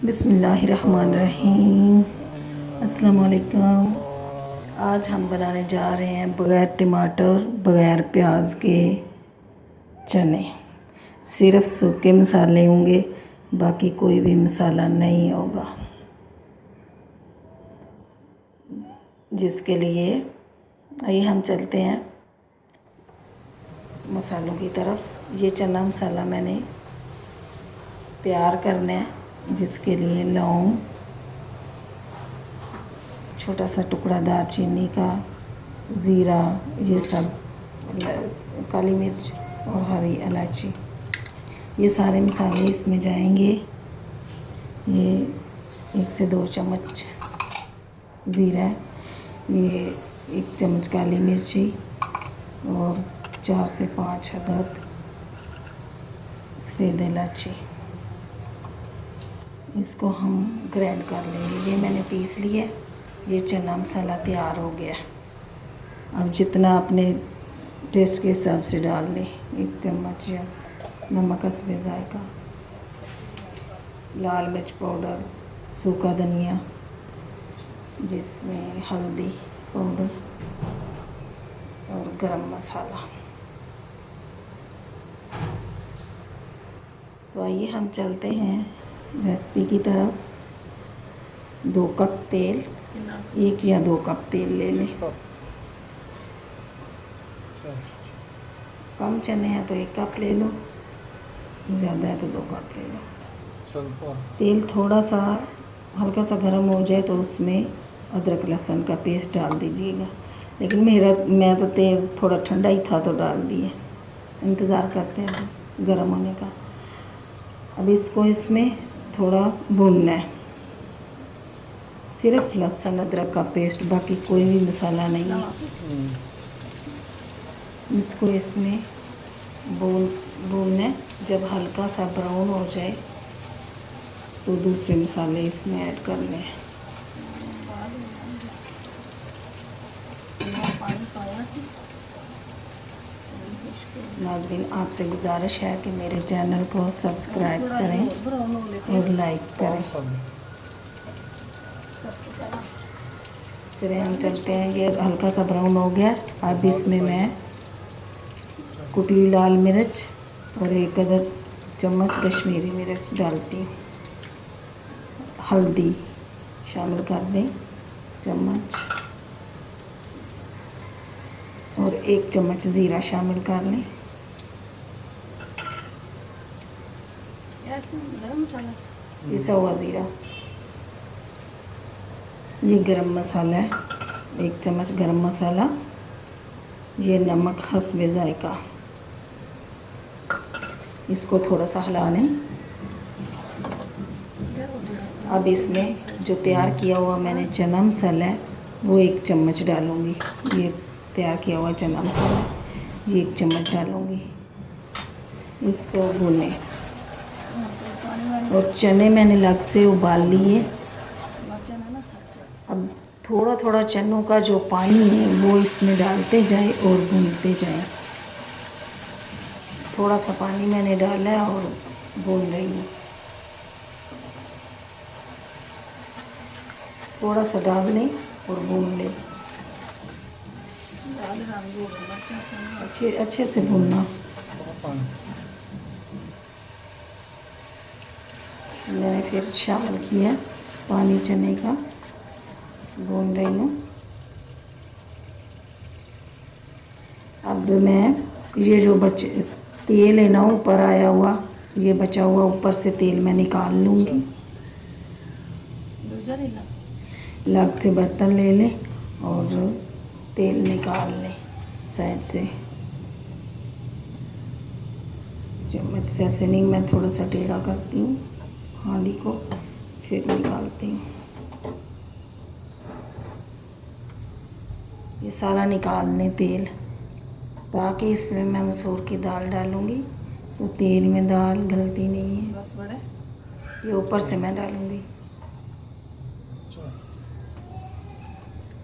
बिस्मिल्लाहिर्रहमानिर्रहीम। अस्सलाम वालेकुम। आज हम बनाने जा रहे हैं बग़ैर टमाटर बग़ैर प्याज के चने। सिर्फ़ सूखे मसाले होंगे, बाकी कोई भी मसाला नहीं होगा। जिसके लिए आइए हम चलते हैं मसालों की तरफ। ये चना मसाला मैंने तैयार करना है, जिसके लिए लौंग, छोटा सा टुकड़ा दालचीनी का, ज़ीरा, ये सब, काली मिर्च और हरी इलायची, ये सारे मसाले इसमें जाएंगे। ये 1 से 2 चम्मच ज़ीरा, ये 1 चम्मच काली मिर्ची और 4 से 5 अदद सफ़ेद इलायची। इसको हम ग्राइंड कर लेंगे। ये मैंने पीस लिया। ये चना मसाला तैयार हो गया। अब जितना अपने टेस्ट के हिसाब से डाल लें। 1 चम्मच या नमक हस्बे जायका, लाल मिर्च पाउडर, सूखा धनिया, जिसमें हल्दी पाउडर और गरम मसाला। तो आइए हम चलते हैं रेसिपी की तरफ। 2 कप तेल, 1 या 2 कप तेल ले लें। कम चने हैं तो 1 कप ले लो, ज़्यादा है तो 2 कप ले लो। तेल थोड़ा सा हल्का सा गर्म हो जाए तो उसमें अदरक लहसुन का पेस्ट डाल दीजिएगा। लेकिन मैं तो तेल थोड़ा ठंडा ही था तो डाल दिए। इंतज़ार करते हैं गर्म होने का। अब इसको इसमें थोड़ा भूनना है। सिर्फ लहसुन अदरक का पेस्ट, बाकी कोई भी मसाला नहीं है। इसको इसमें भूनना है। जब हल्का सा ब्राउन हो जाए तो दूसरे मसाले इसमें ऐड करने हैं। नाज़रीन, आपसे गुजारिश है कि मेरे चैनल को सब्सक्राइब करें और लाइक करें। चलिए हम चलते हैं। ये हल्का सा ब्राउन हो गया। अब इसमें मैं कुटी लाल मिर्च और 1 अदद चम्मच कश्मीरी मिर्च डालती हूँ। हल्दी शामिल कर दें चम्मच, और 1 चम्मच ज़ीरा शामिल कर लें। पिसा हुआ ज़ीरा। ये गरम मसाला है, 1 चम्मच गरम मसाला। ये नमक हस्बे जायका। इसको थोड़ा सा हिला लें। अब इसमें जो तैयार किया हुआ मैंने चना मसाला है वो 1 चम्मच डालूँगी। ये तैयार किया हुआ चना मसाला, ये 1 चम्मच डालूँगी। इसको भूनें। और चने मैंने अलग से उबाल लिए। अब थोड़ा थोड़ा चनों का जो पानी है वो इसमें डालते जाए और भूनते जाए। थोड़ा सा पानी मैंने डाला है और भून रही हूँ। थोड़ा सा डाल लें और भून लें। अच्छे से भूनना। मैंने फिर शामिल किया पानी चने का, भून रही हूँ। अब मैं ये जो तेल है ना ऊपर आया हुआ, ये बचा हुआ ऊपर से तेल मैं निकाल लूँगी। अलग से बर्तन ले लें और तेल निकाल लें साइड से। चम्मच से ऐसे नहीं, मैं थोड़ा सा टेढ़ा करती हूँ हांडी को, फिर निकालती हूँ। ये सारा निकाल लें तेल, ताकि इसमें मैं मसूर की दाल डालूँगी तो तेल में दाल गलती नहीं है। बस बड़े ये ऊपर से मैं डालूँगी।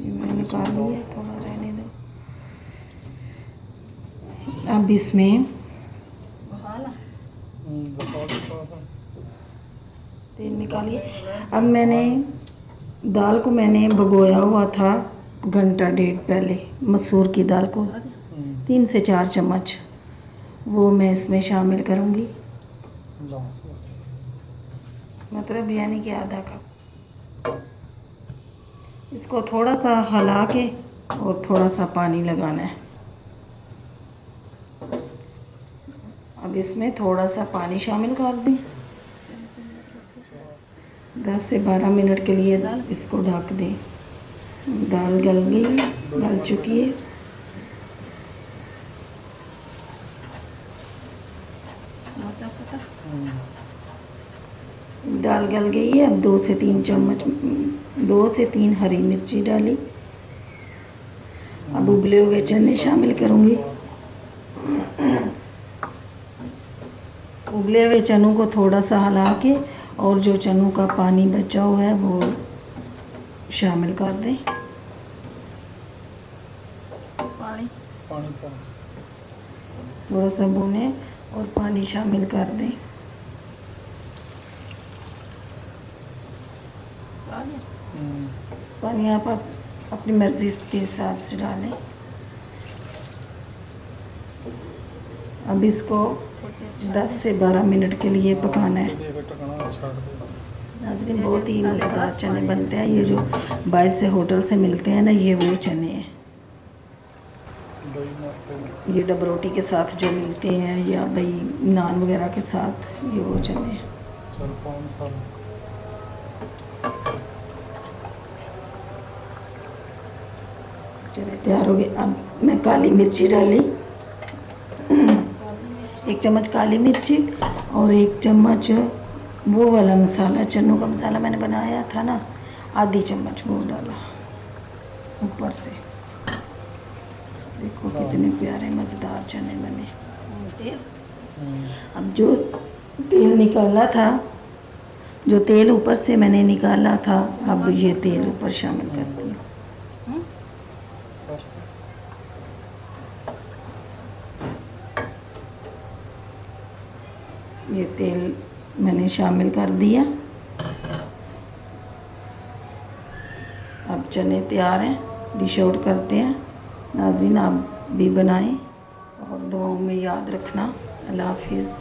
ये मैं निकाल लिया, थोड़ा रहने दो। अब इसमें तेल निकालिए। अब मैंने दाल को भिगोया हुआ था घंटा डेढ़ पहले, मसूर की दाल को 3 से 4 चम्मच, वो मैं इसमें शामिल करूँगी, मतलब यानी कि आधा कप। इसको थोड़ा सा हिला के और थोड़ा सा पानी लगाना है। अब इसमें थोड़ा सा पानी शामिल कर दें। 10 से 12 मिनट के लिए इसको ढक दें। दाल गल गई, गल चुकी है। दाल गल गई है। अब 2 से 3 हरी मिर्ची डाली। अब उबले हुए चने शामिल करूँगी। उबले हुए चनों को थोड़ा सा हिला के और जो चनों का पानी बचा हुआ है वो शामिल कर दें। पानी थोड़ा सा भूनें और पानी शामिल कर दें। पानी आप अपनी मर्ज़ी के हिसाब से डालें। अब इसको 10 से 12 मिनट के लिए पकाना है। नाज़रीन, बहुत ही मज़ेदार चने बनते हैं। ये जो बाहर से होटल से मिलते हैं ना, ये वो चने हैं। ये डब रोटी के साथ जो मिलते हैं या भाई नान वगैरह के साथ, ये वो चने हैं। चने तैयार हो गए। अब मैं काली मिर्ची डाली, 1 चम्मच काली मिर्ची और 1 चम्मच वो वाला मसाला, चनों का मसाला मैंने बनाया था ना, आधी चम्मच वो डाला ऊपर से। देखो कितने प्यारे मज़ेदार चने बने। अब जो तेल निकाला था, जो तेल ऊपर से मैंने निकाला था, अब ये तेल ऊपर शामिल करती हूँ। ये तेल मैंने शामिल कर दिया। अब चने तैयार हैं, डिश आउट करते हैं। नाज़रीन, आप भी बनाएं और दुआओं में याद रखना। अल्लाह हाफिज़।